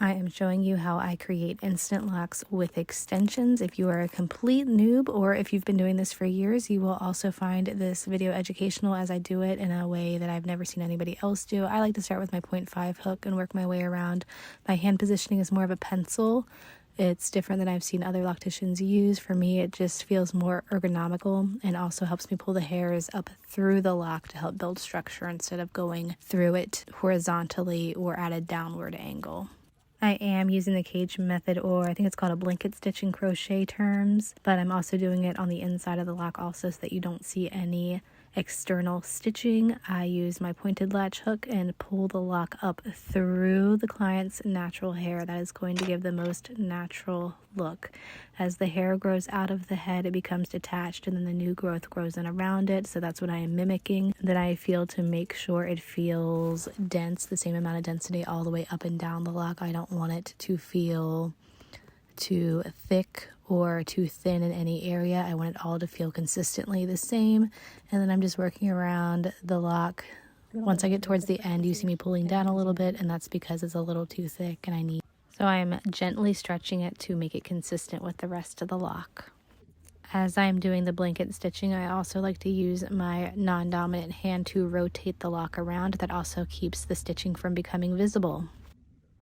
I am showing you how I create instant locks with extensions. If you are a complete noob or if you've been doing this for years, you will also find this video educational as I do it in a way that I've never seen anybody else do. I like to start with my 0.5 hook and work my way around. My hand positioning is more of a pencil. It's different than I've seen other locticians use. For me, it just feels more ergonomical and also helps me pull the hairs up through the lock to help build structure instead of going through it horizontally or at a downward angle. I am using the cage method, or I think it's called a blanket stitch in crochet terms, but I'm also doing it on the inside of the lock also so that you don't see any external stitching. I use my pointed latch hook and pull the lock up through the client's natural hair. That is going to give the most natural look. As the hair grows out of the head, it becomes detached and then the new growth grows in around it. So that's what I am mimicking. Then I feel to make sure it feels dense, the same amount of density all the way up and down the lock. I don't want it to feel too thick or too thin in any area. I want it all to feel consistently the same. And then I'm just working around the lock. Once I get towards the end, you see me pulling down a little bit, and that's because it's a little too thick and I need. So I'm gently stretching it to make it consistent with the rest of the lock. As I'm doing the blanket stitching, I also like to use my non-dominant hand to rotate the lock around. That also keeps the stitching from becoming visible.